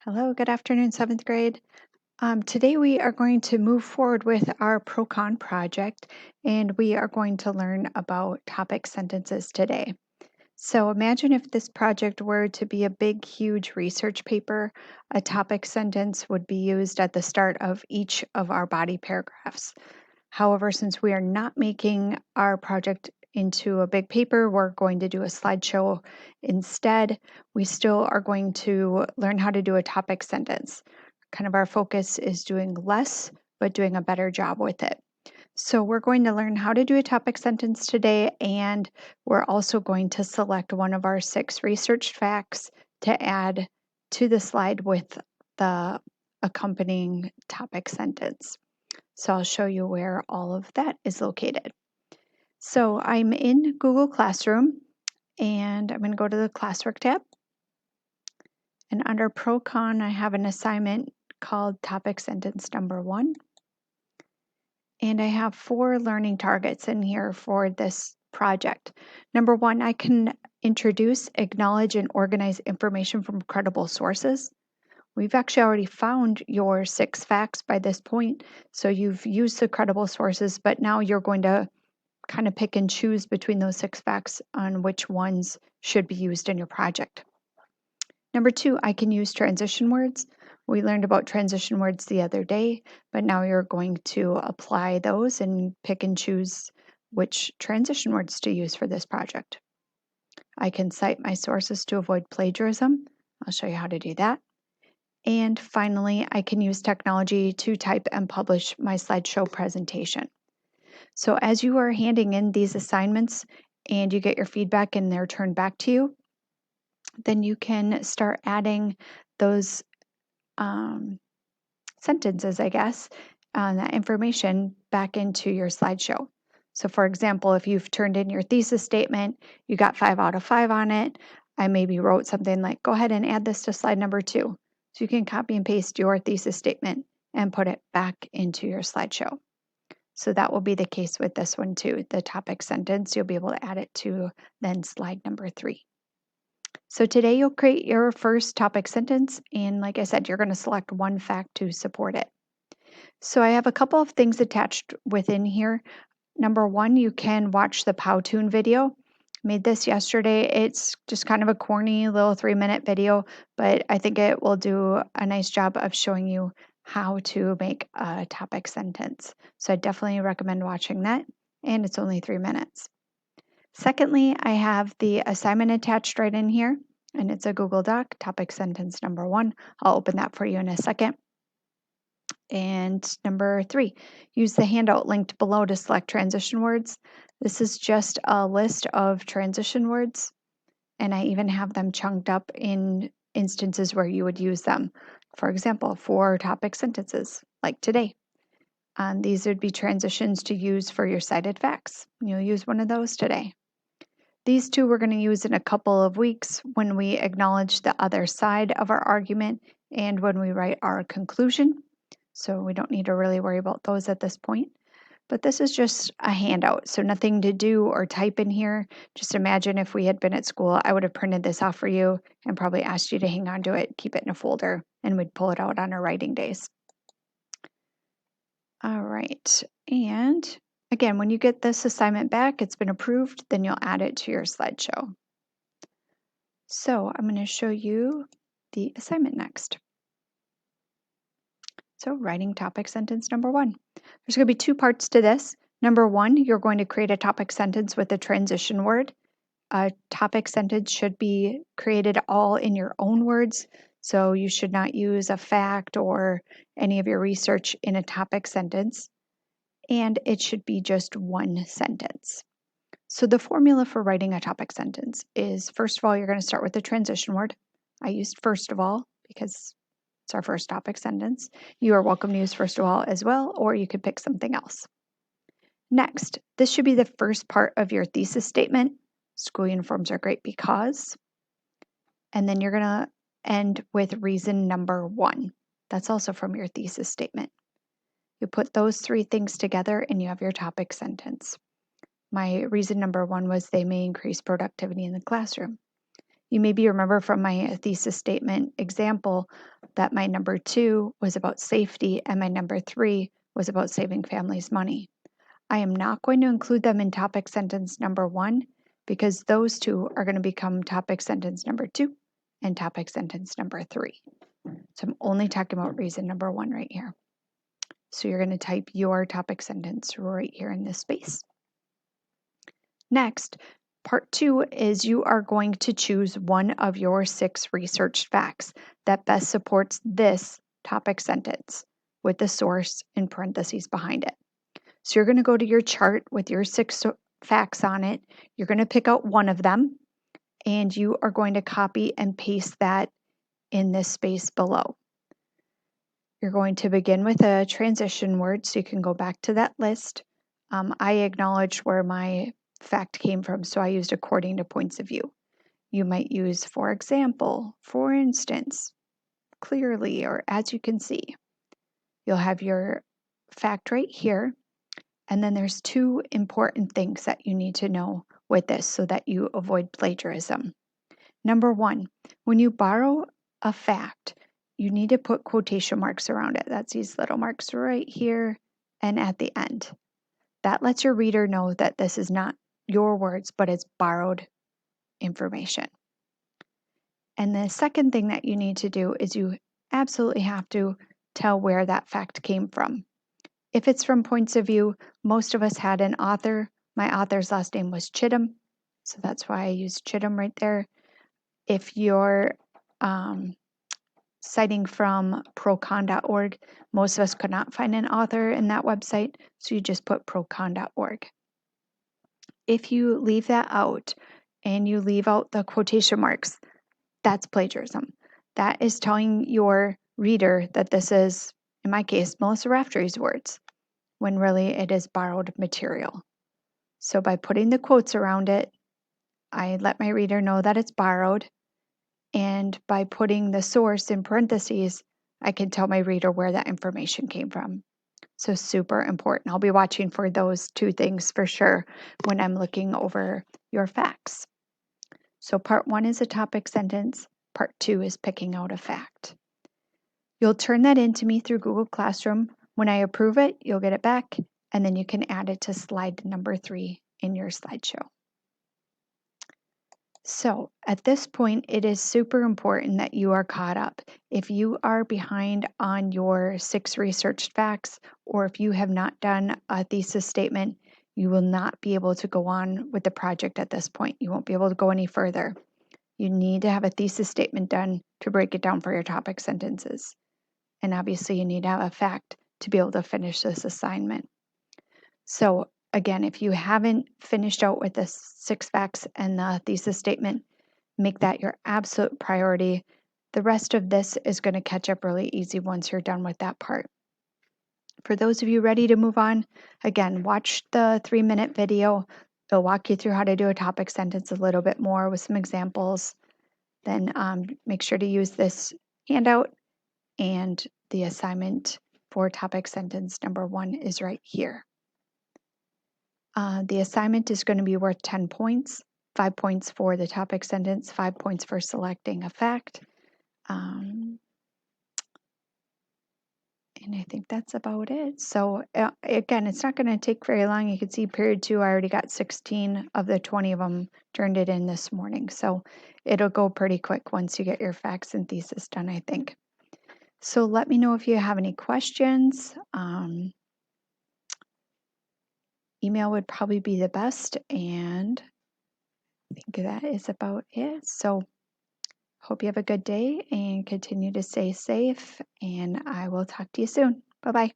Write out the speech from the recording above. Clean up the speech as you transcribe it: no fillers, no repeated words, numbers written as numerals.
Hello, good afternoon, seventh grade. Today we are going to move forward with our ProCon project, and we are going to learn about topic sentences today. So imagine if this project were to be a big, huge research paper, a topic sentence would be used at the start of each of our body paragraphs. However, since we are not making our project into a big paper, we're going to do a slideshow instead. We still are going to learn how to do a topic sentence. Kind of our focus is doing less, but doing a better job with it. So we're going to learn how to do a topic sentence today, and we're also going to select one of our 6 research facts to add to the slide with the accompanying topic sentence. So I'll show you where all of that is located. So I'm in Google Classroom, and I'm going to go to the Classwork tab. And under ProCon, I have an assignment called Topic Sentence Number 1. And I have 4 learning targets in here for this project. Number 1, I can introduce, acknowledge, and organize information from credible sources. We've actually already found your 6 facts by this point, so you've used the credible sources, but now you're going to kind of pick and choose between those 6 facts on which ones should be used in your project. Number 2, I can use transition words. We learned about transition words the other day, but now you're going to apply those and pick and choose which transition words to use for this project. I can cite my sources to avoid plagiarism. I'll show you how to do that. And finally, I can use technology to type and publish my slideshow presentation. So as you are handing in these assignments and you get your feedback and they're turned back to you, then you can start adding those sentences, I guess, that information back into your slideshow. So for example, if you've turned in your thesis statement, you got 5 out of 5 on it, I maybe wrote something like, go ahead and add this to slide number 2. So you can copy and paste your thesis statement and put it back into your slideshow. So that will be the case with this one too. The topic sentence, you'll be able to add it to then slide number 3. So today you'll create your first topic sentence, and like I said, you're going to select one fact to support it. So I have a couple of things attached within here. Number 1, you can watch the Powtoon video. Made this yesterday. It's just kind of a corny little 3-minute video, but I think it will do a nice job of showing you how to make a topic sentence. So I definitely recommend watching that, and it's only 3 minutes. Secondly, I have the assignment attached right in here, and it's a Google Doc, topic sentence number 1. I'll open that for you in a second. And number 3, use the handout linked below to select transition words. This is just a list of transition words, and I even have them chunked up in instances where you would use them. For example, for topic sentences, like today. These would be transitions to use for your cited facts. You'll use one of those today. These 2 we're going to use in a couple of weeks when we acknowledge the other side of our argument and when we write our conclusion. So we don't need to really worry about those at this point. But this is just a handout, so nothing to do or type in here. Just imagine if we had been at school, I would have printed this off for you and probably asked you to hang on to it, keep it in a folder, and we'd pull it out on our writing days. All right, and again, when you get this assignment back, it's been approved, then you'll add it to your slideshow. So I'm going to show you the assignment next. So writing topic sentence number 1. There's going to be 2 parts to this. Number 1, you're going to create a topic sentence with a transition word. A topic sentence should be created all in your own words. So you should not use a fact or any of your research in a topic sentence. And it should be just one sentence. So the formula for writing a topic sentence is, first of all, you're going to start with the transition word. I used first of all because it's our first topic sentence. You are welcome to use first of all as well, or you could pick something else. Next, this should be the first part of your thesis statement. School uniforms are great because. And then you're going to end with reason number 1. That's also from your thesis statement. You put those 3 things together and you have your topic sentence. My reason number 1 was they may increase productivity in the classroom. You maybe remember from my thesis statement example that my number 2 was about safety and my number 3 was about saving families money. I am not going to include them in topic sentence number 1 because those two are going to become topic sentence number 2 and topic sentence number 3. So I'm only talking about reason number 1 right here. So you're going to type your topic sentence right here in this space. Next, part 2 is you are going to choose one of your 6 researched facts that best supports this topic sentence with the source in parentheses behind it. So you're going to go to your chart with your 6 facts on it. You're going to pick out one of them, and you are going to copy and paste that in this space below. You're going to begin with a transition word, so you can go back to that list. I acknowledged where my fact came from, so I used according to points of view. You might use for example, for instance, clearly, or as you can see. You'll have your fact right here, and then there's 2 important things that you need to know with this so that you avoid plagiarism. Number 1, when you borrow a fact, you need to put quotation marks around it. That's these little marks right here and at the end. That lets your reader know that this is not your words, but it's borrowed information. And the second thing that you need to do is you absolutely have to tell where that fact came from. If it's from points of view, most of us had an author. My author's last name was Chittum, so that's why I used Chittum right there. If you're citing from procon.org, most of us could not find an author in that website, so you just put procon.org. If you leave that out and you leave out the quotation marks, that's plagiarism. That is telling your reader that this is, in my case, Melissa Raftery's words, when really it is borrowed material. So by putting the quotes around it, I let my reader know that it's borrowed. And by putting the source in parentheses, I can tell my reader where that information came from. So super important. I'll be watching for those 2 things for sure when I'm looking over your facts. So part 1 is a topic sentence. Part 2 is picking out a fact. You'll turn that in to me through Google Classroom. When I approve it, you'll get it back, and then you can add it to slide number 3 in your slideshow. So at this point, it is super important that you are caught up. If you are behind on your 6 researched facts, or if you have not done a thesis statement, you will not be able to go on with the project at this point. You won't be able to go any further. You need to have a thesis statement done to break it down for your topic sentences. And obviously, you need to have a fact to be able to finish this assignment. So again, if you haven't finished out with the 6 facts and the thesis statement, make that your absolute priority. The rest of this is going to catch up really easy once you're done with that part. For those of you ready to move on, again, watch the 3-minute video. It'll walk you through how to do a topic sentence a little bit more with some examples. Then make sure to use this handout, and the assignment for topic sentence number 1 is right here. The assignment is going to be worth 10 points, 5 points for the topic sentence, 5 points for selecting a fact. And I think that's about it. So again, it's not going to take very long. You can see period 2, I already got 16 of the 20 of them turned it in this morning. So it'll go pretty quick once you get your facts and thesis done, I think. So let me know if you have any questions. Email would probably be the best, and I think that is about it. So hope you have a good day and continue to stay safe, and I will talk to you soon. Bye-bye.